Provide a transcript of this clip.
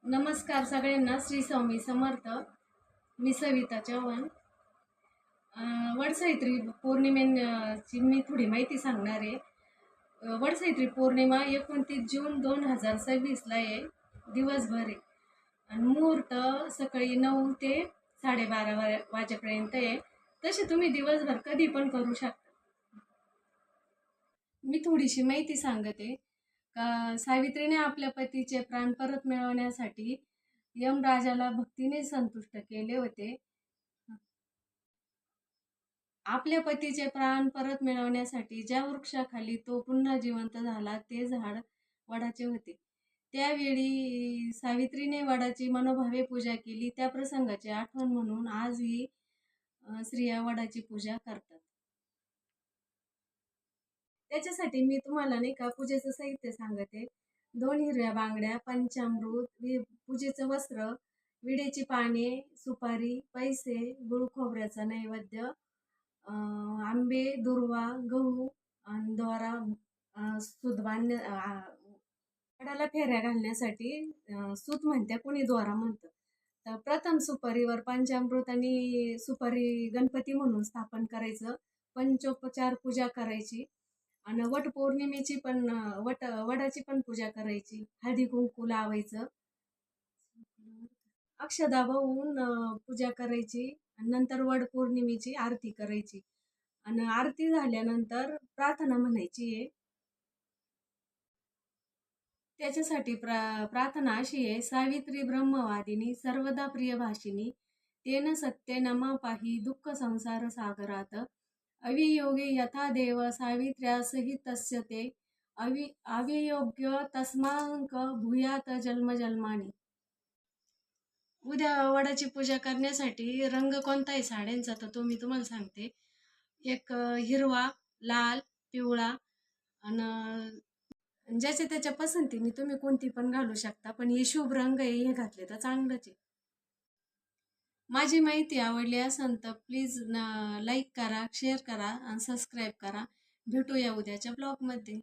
नमस्कार सगळ्यांना. श्री स्वामी समर्थ. मी सविता चव्हाण. वटसावित्री पौर्णिमेची मी थोडी माहिती सांगणार आहे. वटसावित्री पौर्णिमा 29 जून 2026ला आहे. दिवसभर आहे आणि मुहूर्त सकाळी 9 ते 12:30 वाजेपर्यंत आहे. तसे तुम्ही दिवसभर कधी पण करू शकता. मी थोडीशी माहिती सांगते का सावित्रीने आपल्या पतीचे प्राण परत मिळवण्यासाठी यमराजाला भक्तीने संतुष्ट केले होते. आपल्या पतीचे प्राण परत मिळवण्यासाठी ज्या वृक्षाखाली तो पुन्हा जिवंत झाला ते झाड वडाचे होते. त्यावेळी सावित्रीने वडाची मनोभावे पूजा केली. त्या प्रसंगाची आठवण म्हणून आजही स्त्रिया वडाची पूजा करतात. त्याच्यासाठी मी तुम्हाला नाही का पूजेचं साहित्य सांगते. 2 हिरव्या बांगड्या, पंचामृत, पूजेचं वस्त्र, विड्याची पाने, सुपारी, पैसे, गुळ खोबऱ्याचा नैवेद्य, आंबे, दुर्वा, गहू आणि दोरा, सूत वडाला फेऱ्या घालण्यासाठी सूत म्हणते, कुणी दोरा म्हणतं. तर प्रथम सुपारीवर पंचामृत आणि सुपारी गणपती म्हणून स्थापन करायचं. पंचोपचार पूजा करायची आणि वटपौर्णिमेची पण वडाची पण पूजा करायची. हळदी कुंकू लावायचं, अक्षदा वाहून पूजा करायची आणि नंतर वटपौर्णिमेची आरती करायची आणि आरती झाल्यानंतर प्रार्थना म्हणायची आहे. त्याच्यासाठी प्रार्थना अशी आहे: सावित्री ब्रह्मवादिनी सर्वदा प्रियभाषिनी तेन सत्य नमा पाही दुःख संसार सागरात अवियोगी यथा देव सावित्र्यासहि तस्य ते अवियोग्य तस्मांक भूयात जन्मजन्मानी. उद्या वडाची पूजा करण्यासाठी रंग कोणता आहे साड्यांचा तर तो मी तुम्हाला सांगते. एक हिरवा, लाल, पिवळा आणि ज्याच्या त्याच्या पसंतीने तुम्ही कोणती पण घालू शकता, पण हे शुभ रंग आहे, हे घातले तर चांगलंच आहे. माझी माहिती आवडली असेल तर प्लीज लाईक करा, शेअर करा आणि सबस्क्राईब करा. भेटूया उद्याच्या ब्लॉगमध्ये.